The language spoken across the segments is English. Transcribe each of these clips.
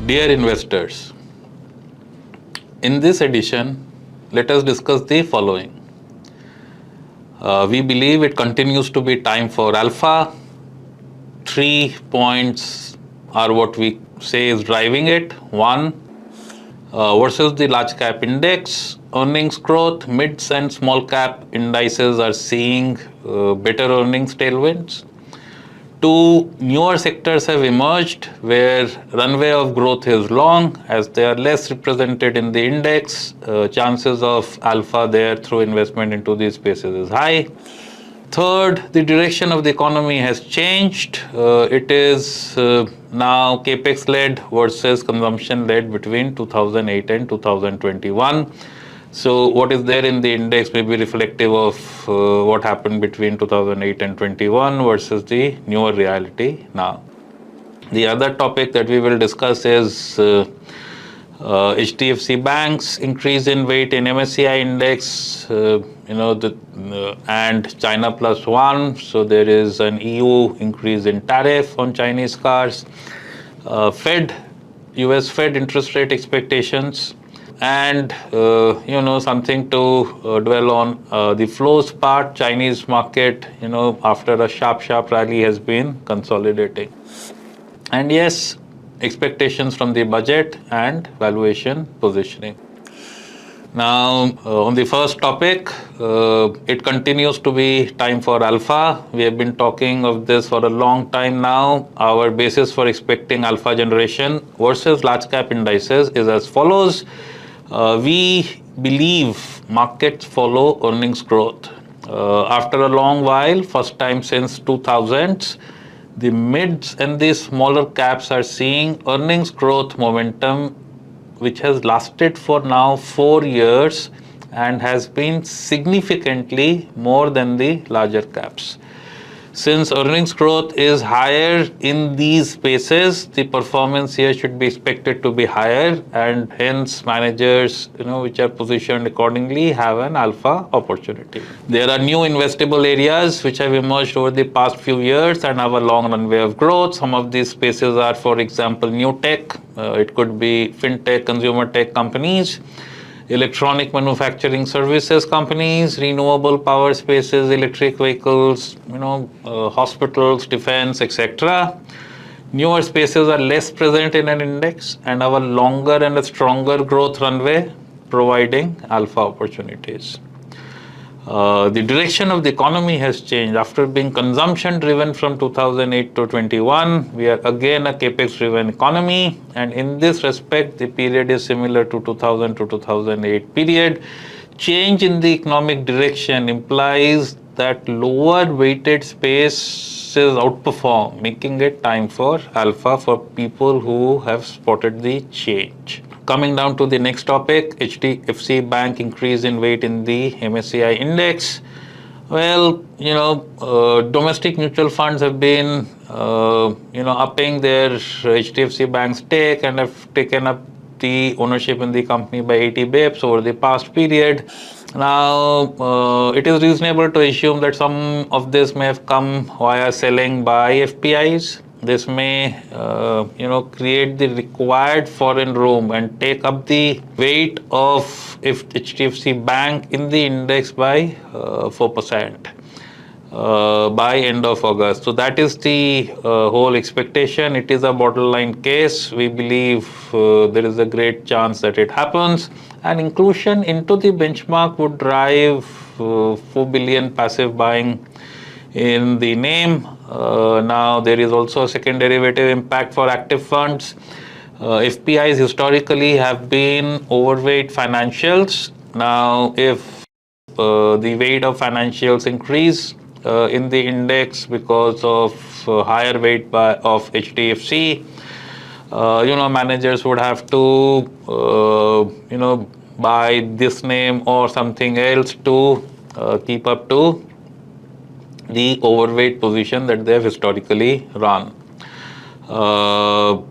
Dear investors, in this edition, let us discuss the following. We believe it continues to be time for alpha. 3 points are what we say is driving it. One, versus the large cap index, earnings growth, mids and small cap indices are seeing better earnings tailwinds. Two, newer sectors have emerged where runway of growth is long as they are less represented in the index. Chances of alpha there through investment into these spaces is high. Third, the direction of the economy has changed. It is now capex led versus consumption led between 2008 and 2021. So what is there in the index may be reflective of what happened between 2008 and 21 versus the newer reality now. The other topic that we will discuss is HDFC Bank's increase in weight in MSCI index, and China plus one. So there is an EU increase in tariff on Chinese cars. US Fed interest rate expectations. And something to dwell on, the flows part. Chinese market, after a sharp rally has been consolidating. And yes, expectations from the budget and valuation positioning. Now, on the first topic, it continues to be time for alpha. We have been talking of this for a long time now. Our basis for expecting alpha generation versus large cap indices is as follows. We believe markets follow earnings growth. After a long while, first time since 2000s, the mids and the smaller caps are seeing earnings growth momentum, which has lasted for now 4 years and has been significantly more than the larger caps. Since earnings growth is higher in these spaces, the performance here should be expected to be higher, and hence managers, which are positioned accordingly, have an alpha opportunity. There are new investable areas which have emerged over the past few years and have a long runway of growth. Some of these spaces are, for example, new tech. It could be fintech, consumer tech companies, electronic manufacturing services companies, renewable power spaces, electric vehicles, hospitals, defense, etc. Newer spaces are less present in an index and have a longer and a stronger growth runway, providing alpha opportunities. The direction of the economy has changed. After being consumption driven from 2008 to 21, we are again a capex driven economy, and in this respect the period is similar to 2000 to 2008 period. Change in the economic direction implies that lower weighted spaces outperform, making it time for alpha for people who have spotted the change. Coming down to the next topic, HDFC Bank increase in weight in the MSCI index. Well, domestic mutual funds have been, upping their HDFC Bank stake and have taken up the ownership in the company by 80 bips over the past period. Now, it is reasonable to assume that some of this may have come via selling by FPIs. This may, create the required foreign room and take up the weight of HDFC Bank in the index by 4% by end of August. So that is the whole expectation. It is a borderline case. We believe there is a great chance that it happens. And inclusion into the benchmark would drive 4 billion passive buying in the name. Now there is also a second derivative impact for active funds. FPIs historically have been overweight financials. Now if the weight of financials increase in the index because of higher weight of HDFC, managers would have to buy this name or something else to keep up to the overweight position that they have historically run. That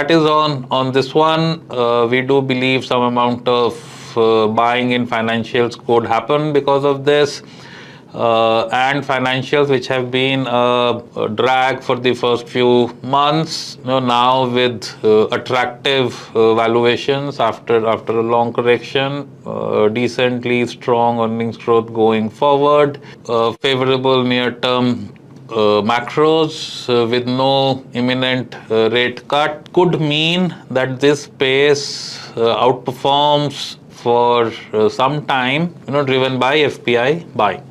is on this one. We do believe some amount of buying in financials could happen because of this. and financials, which have been a drag for the first few months. Now with attractive valuations after a long correction, decently strong earnings growth going forward, favorable near-term macros with no imminent rate cut could mean that this pace outperforms for some time, driven by FPI buying.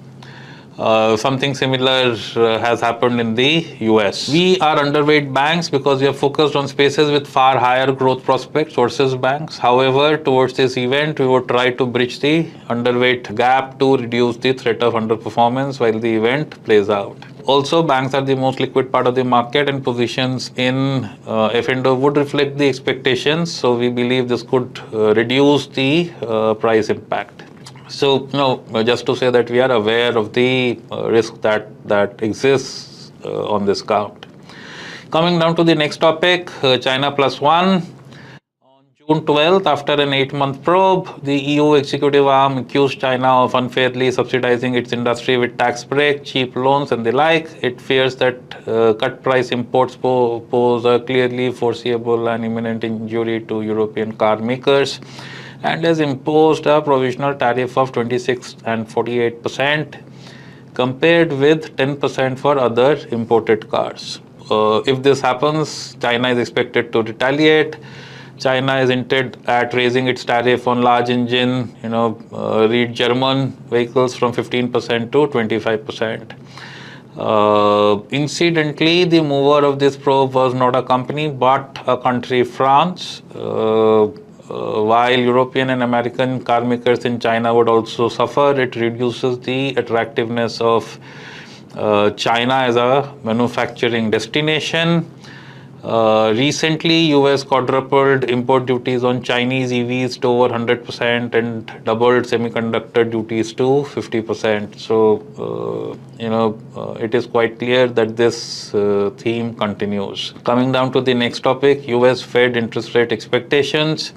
Something similar has happened in the US. We are underweight banks because we are focused on spaces with far higher growth prospects versus banks. However, towards this event, we would try to bridge the underweight gap to reduce the threat of underperformance while the event plays out. Also, banks are the most liquid part of the market, and positions in F&O would reflect the expectations. So we believe this could reduce the price impact. So, just to say that we are aware of the risk that exists on this count. Coming down to the next topic, China plus one. On June 12th, after an 8-month probe, the EU executive arm accused China of unfairly subsidizing its industry with tax break, cheap loans, and the like. It fears that cut price imports pose a clearly foreseeable and imminent injury to European car makers, and has imposed a provisional tariff of 26 and 48% compared with 10% for other imported cars. If this happens, China is expected to retaliate. China is hinted at raising its tariff on large engine, read German vehicles from 15% to 25%. Incidentally, the mover of this probe was not a company but a country, France. While European and American car makers in China would also suffer, it reduces the attractiveness of China as a manufacturing destination. Recently, US quadrupled import duties on Chinese EVs to over 100% and doubled semiconductor duties to 50%. So, it is quite clear that this theme continues. Coming down to the next topic, US Fed interest rate expectations.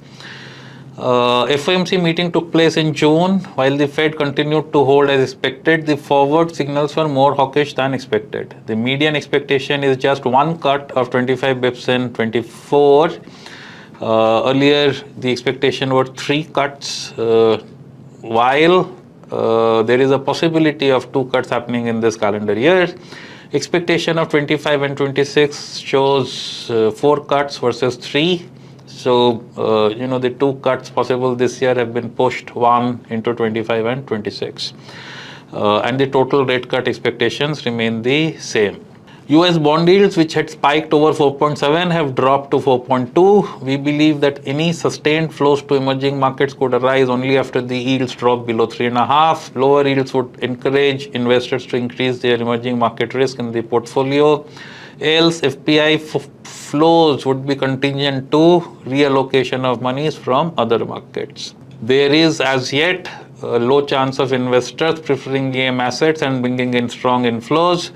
FOMC meeting took place in June. While the Fed continued to hold as expected, the forward signals were more hawkish than expected. The median expectation is just one cut of 25 bips in 24. Earlier, the expectation were 3 cuts, while there is a possibility of 2 cuts happening in this calendar year. Expectation of 25 and 26 shows 4 cuts versus 3. So, the 2 cuts possible this year have been pushed, one into 25 and 26. And the total rate cut expectations remain the same. US bond yields, which had spiked over 4.7, have dropped to 4.2. We believe that any sustained flows to emerging markets could arise only after the yields drop below 3.5. Lower yields would encourage investors to increase their emerging market risk in the portfolio. Else, FPI flows would be contingent to reallocation of monies from other markets. There is as yet a low chance of investors preferring EM assets and bringing in strong inflows,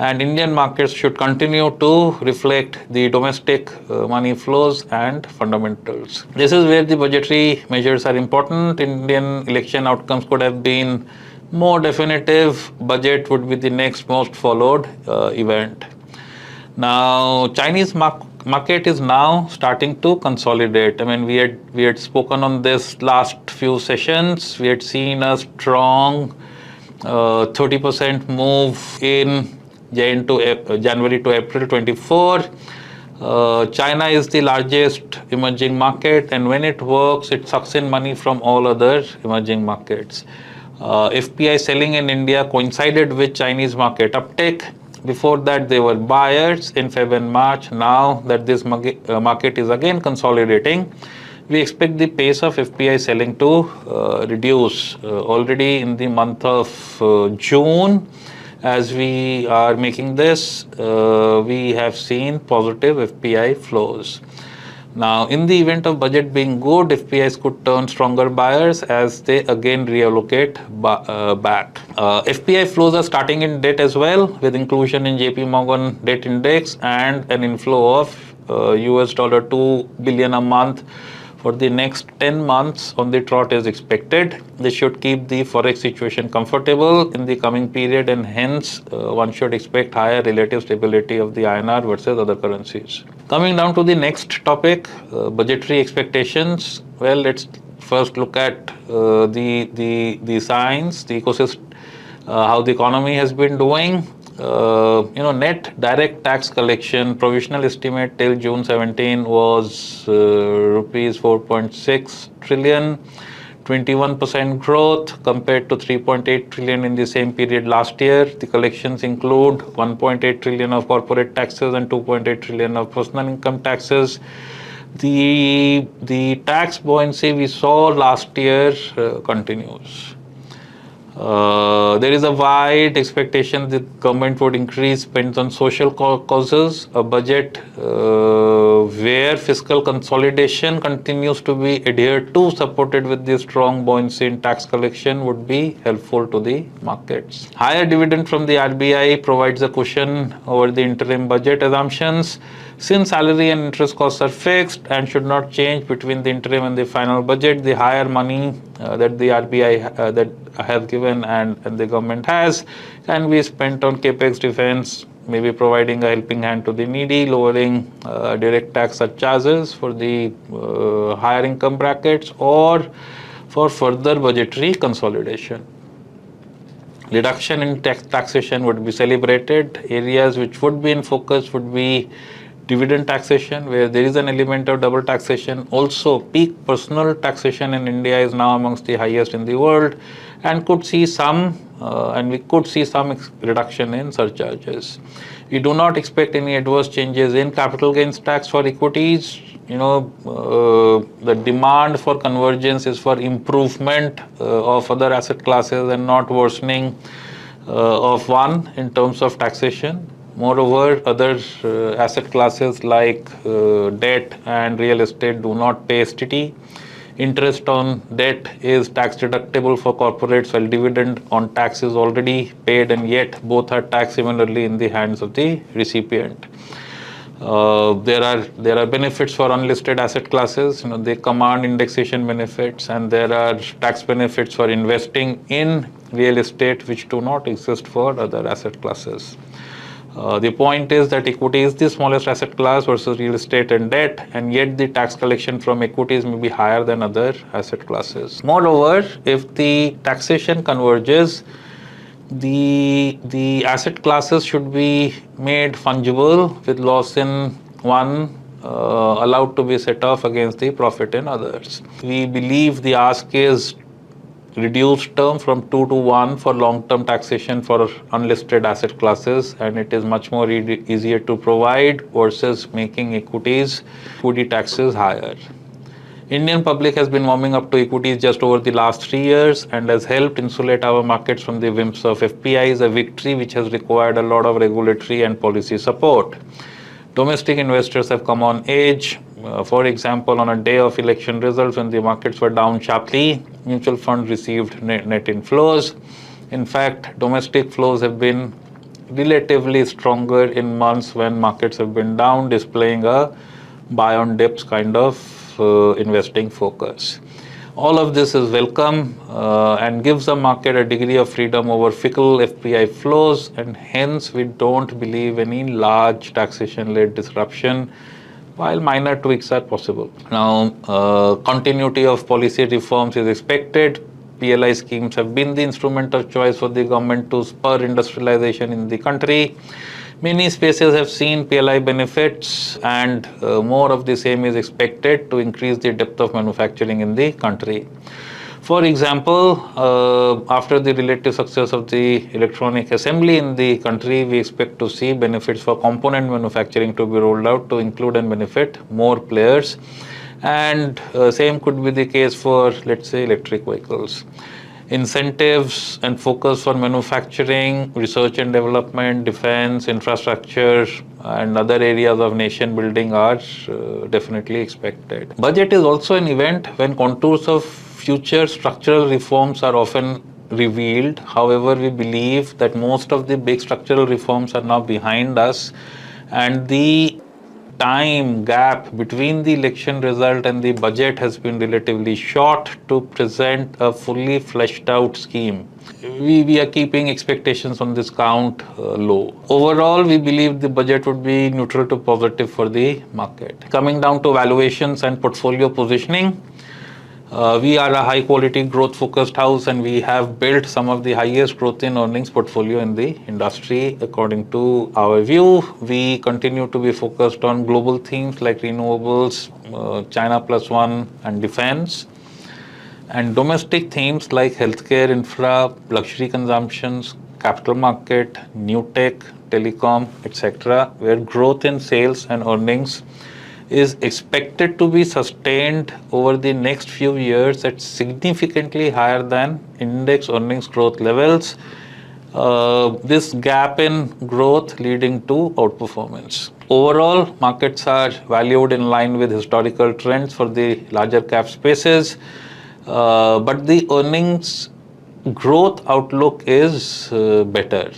and Indian markets should continue to reflect the domestic money flows and fundamentals. This is where the budgetary measures are important. Indian election outcomes could have been more definitive. Budget would be the next most followed event. Now, Chinese market is now starting to consolidate. I mean, we had spoken on this last few sessions. We had seen a strong 30% move in January to April 24. China is the largest emerging market, and when it works, it sucks in money from all other emerging markets. FPI selling in India coincided with Chinese market uptake. Before that, they were buyers in Feb and March. Now that this market is again consolidating, we expect the pace of FPI selling to reduce. Already in the month of June, as we are making this, we have seen positive FPI flows. Now, in the event of budget being good, FPIs could turn stronger buyers as they again reallocate back. FPI flows are starting in debt as well, with inclusion in JP Morgan debt index and an inflow of $2 billion a month for the next 10 months on the trot is expected. This should keep the forex situation comfortable in the coming period, and hence one should expect higher relative stability of the INR versus other currencies. Coming down to the next topic, budgetary expectations. Well, let's first look at the signs, the ecosystem, how the economy has been doing. Net direct tax collection provisional estimate till June 17 was rupees 4.6 trillion, 21% growth compared to 3.8 trillion in the same period last year. The collections include 1.8 trillion of corporate taxes and 2.8 trillion of personal income taxes. The tax buoyancy we saw last year continues. There is a wide expectation that government would increase spends on social causes. A budget where fiscal consolidation continues to be adhered to, supported with the strong buoyancy in tax collection, would be helpful to the markets. Higher dividend from the RBI provides a cushion over the interim budget assumptions. Since salary and interest costs are fixed and should not change between the interim and the final budget, the higher money that the RBI that has given and the government has can be spent on capex, defense, maybe providing a helping hand to the needy, lowering direct tax surcharges for the higher income brackets, or for further budgetary consolidation. Reduction in taxation would be celebrated. Areas which would be in focus would be dividend taxation, where there is an element of double taxation. Also, peak personal taxation in India is now amongst the highest in the world, and we could see some reduction in surcharges. We do not expect any adverse changes in capital gains tax for equities. The demand for convergence is for improvement of other asset classes and not worsening of one in terms of taxation. Moreover, other asset classes like debt and real estate do not pay STT. Interest on debt is tax deductible for corporates, while dividend on tax is already paid, and yet both are taxed similarly in the hands of the recipient. There are benefits for unlisted asset classes. They command indexation benefits, and there are tax benefits for investing in real estate which do not exist for other asset classes. The point is that equity is the smallest asset class versus real estate and debt, and yet the tax collection from equities may be higher than other asset classes. Moreover, if the taxation converges, the asset classes should be made fungible, with loss in one allowed to be set off against the profit in others. We believe the ask is reduced term from 2 to 1 for long-term taxation for unlisted asset classes, and it is much more easier to provide versus making equity taxes higher. Indian public has been warming up to equities just over the last 3 years and has helped insulate our markets from the whims of FPIs, a victory which has required a lot of regulatory and policy support. Domestic investors have come on edge. For example, on a day of election results, when the markets were down sharply, mutual funds received net inflows. In fact, domestic flows have been relatively stronger in months when markets have been down, displaying a buy on dips kind of investing focus. All of this is welcome and gives the market a degree of freedom over fickle FPI flows, and hence we don't believe any large taxation-led disruption, while minor tweaks are possible. Now, continuity of policy reforms is expected. PLI schemes have been the instrument of choice for the government to spur industrialization in the country. Many spaces have seen PLI benefits, and more of the same is expected to increase the depth of manufacturing in the country. For example, after the relative success of the electronic assembly in the country, we expect to see benefits for component manufacturing to be rolled out to include and benefit more players. And same could be the case for, let's say, electric vehicles. Incentives and focus on manufacturing, research and development, defense, infrastructure, and other areas of nation building are definitely expected. Budget is also an event when contours of future structural reforms are often revealed. However, we believe that most of the big structural reforms are now behind us, and the time gap between the election result and the budget has been relatively short to present a fully fleshed out scheme. We are keeping expectations on this count low. Overall, we believe the budget would be neutral to positive for the market. Coming down to valuations and portfolio positioning, we are a high quality growth focused house and we have built some of the highest growth in earnings portfolio in the industry. According to our view, we continue to be focused on global themes like renewables, China plus one and defense, and domestic themes like healthcare, infra, luxury consumptions, capital market, new tech, telecom, etc., where growth in sales and earnings is expected to be sustained over the next few years at significantly higher than index earnings growth levels. This gap in growth leading to outperformance. Overall, markets are valued in line with historical trends for the larger cap spaces, but the earnings growth outlook is better.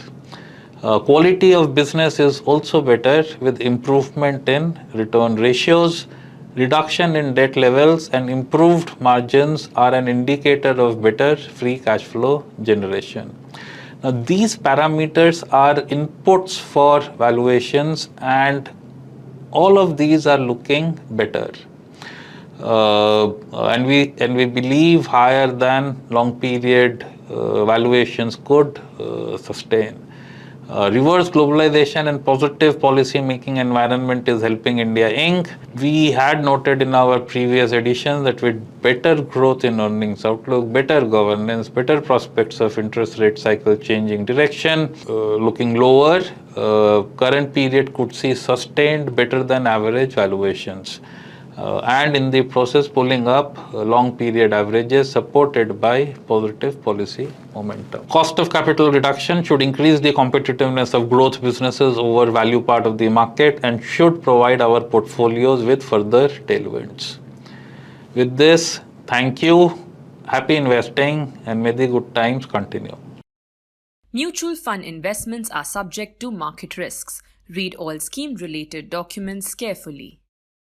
Quality of business is also better with improvement in return ratios, reduction in debt levels and improved margins are an indicator of better free cash flow generation. Now, these parameters are inputs for valuations and all of these are looking better. And we believe higher than long period valuations could sustain. Reverse globalization and positive policy making environment is helping India Inc. We had noted in our previous editions that with better growth in earnings outlook, better governance, better prospects of interest rate cycle changing direction, looking lower, current period could see sustained better than average valuations. And in the process pulling up long period averages supported by positive policy momentum. Cost of capital reduction should increase the competitiveness of growth businesses over value part of the market and should provide our portfolios with further tailwinds. With this, thank you, happy investing, and may the good times continue. Mutual fund investments are subject to market risks. Read all scheme related documents carefully.